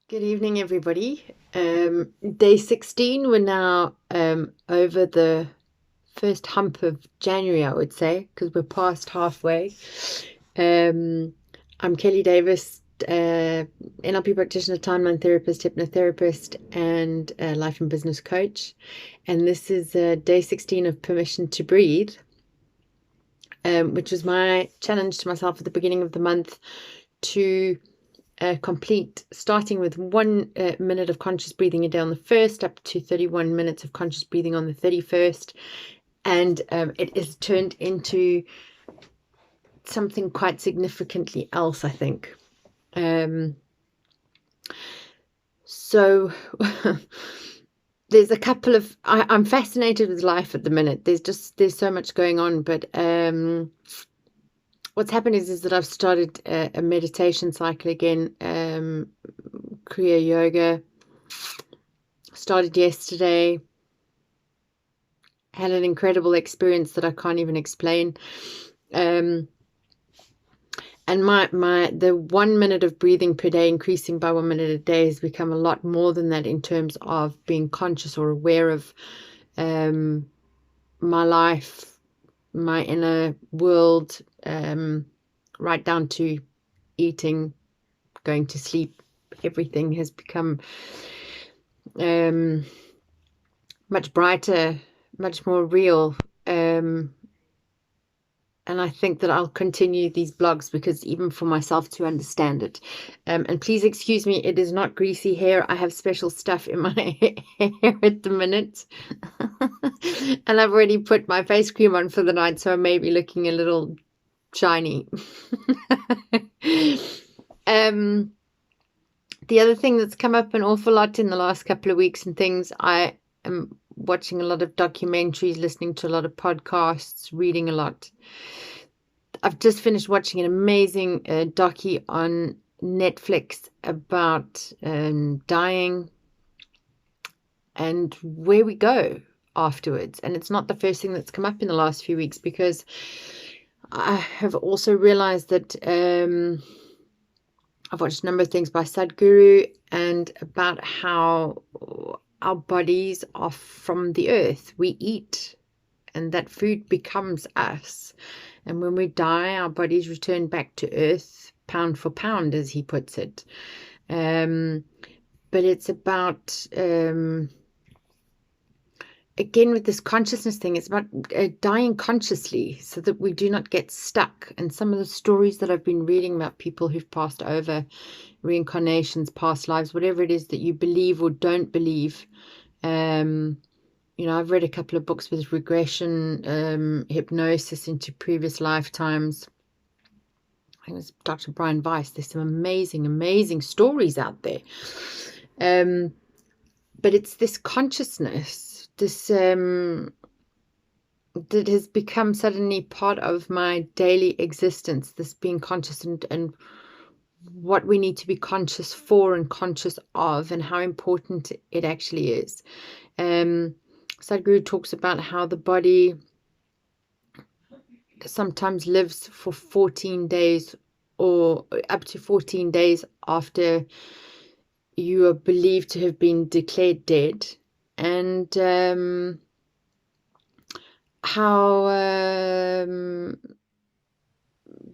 Good evening, everybody. Day 16, we're now over the first hump of January, I would say, because we're past halfway. I'm Kelly Davis, NLP practitioner, timeline therapist, hypnotherapist, and life and business coach. And this is day 16 of Permission to Breathe, which was my challenge to myself at the beginning of the month to complete, starting with 1 minute of conscious breathing a day on the 1st, up to 31 minutes of conscious breathing on the 31st. And it is turned into something quite significantly else, I think. So there's a couple of, I'm fascinated with life at the minute. There's so much going on, but what's happened is that I've started a meditation cycle again, Kriya Yoga. Started yesterday. Had an incredible experience that I can't even explain. And the 1 minute of breathing per day, increasing by 1 minute a day, has become a lot more than that in terms of being conscious or aware of my life, my inner world, right down to eating, going to sleep. Everything has become much brighter, much more real. And I think that I'll continue these blogs because even for myself to understand it. And please excuse me, it is not greasy hair. I have special stuff in my hair at the minute. And I've already put my face cream on for the night, so I may be looking a little shiny. The other thing that's come up an awful lot in the last couple of weeks and things, I am watching a lot of documentaries, listening to a lot of podcasts, reading a lot. I've just finished watching an amazing docu on Netflix about dying and where we go afterwards. And it's not the first thing that's come up in the last few weeks, because I have also realized that I've watched a number of things by Sadhguru and about how our bodies are from the earth. We eat, and that food becomes us. And when we die, our bodies return back to earth, pound for pound, as he puts it. But it's about, again, with this consciousness thing, it's about dying consciously so that we do not get stuck. And some of the stories that I've been reading about people who've passed over, reincarnations, past lives, whatever it is that you believe or don't believe. I've read a couple of books with regression, hypnosis into previous lifetimes. I think it was Dr. Brian Weiss. There's some amazing, amazing stories out there. But it's this consciousness, this that has become suddenly part of my daily existence, this being conscious and what we need to be conscious for and conscious of, and how important it actually is. Sadhguru talks about how the body sometimes lives for 14 days or up to 14 days after you are believed to have been declared dead, and how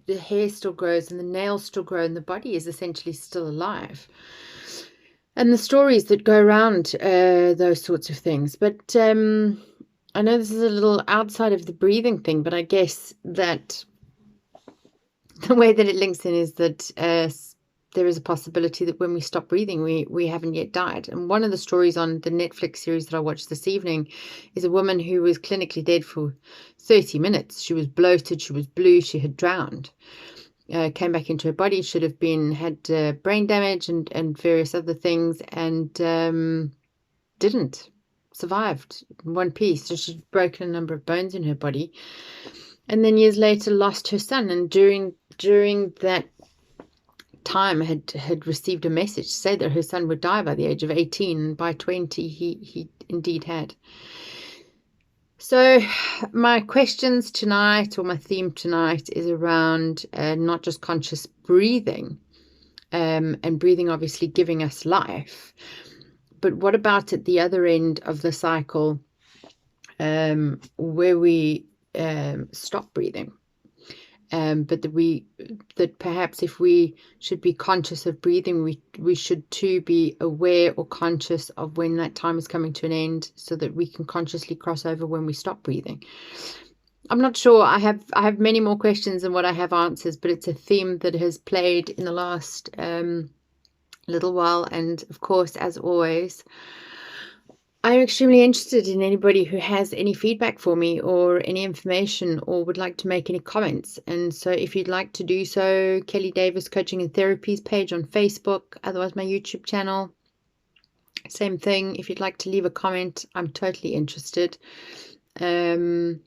the hair still grows and the nails still grow and the body is essentially still alive. And the stories that go around those sorts of things. But I know this is a little outside of the breathing thing, but I guess that the way that it links in is that there is a possibility that when we stop breathing, we haven't yet died. And one of the stories on the Netflix series that I watched this evening is a woman who was clinically dead for 30 minutes. She was bloated, she was blue, she had drowned. Came back into her body, should have had brain damage and various other things, and didn't, survived in one piece. So she'd broken a number of bones in her body, and then years later lost her son. And during that time had received a message to say that her son would die by the age of 18, and by 20 he indeed had. So my questions tonight, or my theme tonight, is around not just conscious breathing, and breathing obviously giving us life. But what about at the other end of the cycle, where we stop breathing? But that perhaps if we should be conscious of breathing, we should too be aware or conscious of when that time is coming to an end, so that we can consciously cross over when we stop breathing. I'm not sure. I have many more questions than what I have answers, but it's a theme that has played in the last little while. And of course, as always, I'm extremely interested in anybody who has any feedback for me or any information or would like to make any comments. And so if you'd like to do so, Kelly Davis Coaching and Therapies page on Facebook, otherwise my YouTube channel, same thing. If you'd like to leave a comment, I'm totally interested. And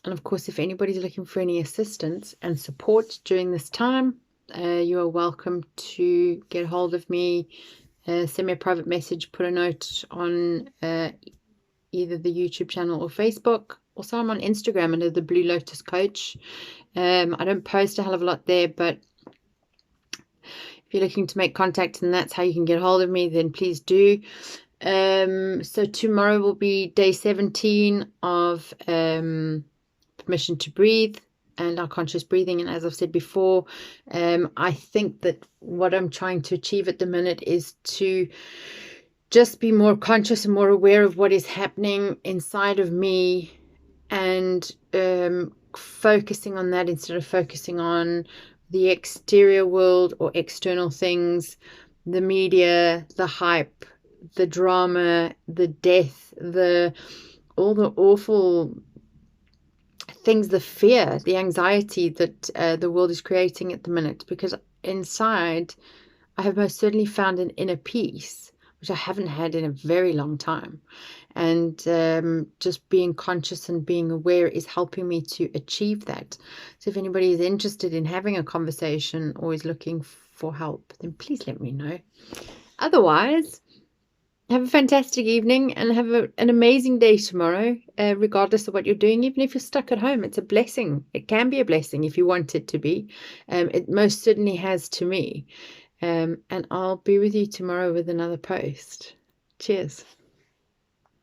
of course, if anybody's looking for any assistance and support during this time, you are welcome to get hold of me. Send me a private message, put a note on either the YouTube channel or Facebook. Also, I'm on Instagram under the Blue Lotus Coach. I don't post a hell of a lot there, but if you're looking to make contact and that's how you can get hold of me, then please do. So tomorrow will be day 17 of Permission to Breathe and our conscious breathing. And as I've said before, I think that what I'm trying to achieve at the minute is to just be more conscious and more aware of what is happening inside of me, and focusing on that instead of focusing on the exterior world or external things, the media, the hype, the drama, the death, all the awful things, the fear, the anxiety that the world is creating at the minute. Because inside, I have most certainly found an inner peace, which I haven't had in a very long time. And just being conscious and being aware is helping me to achieve that. So if anybody is interested in having a conversation or is looking for help, then please let me know. Otherwise, have a fantastic evening and have an amazing day tomorrow, regardless of what you're doing. Even if you're stuck at home, it's a blessing. It can be a blessing if you want it to be. It most certainly has to me. And I'll be with you tomorrow with another post. Cheers.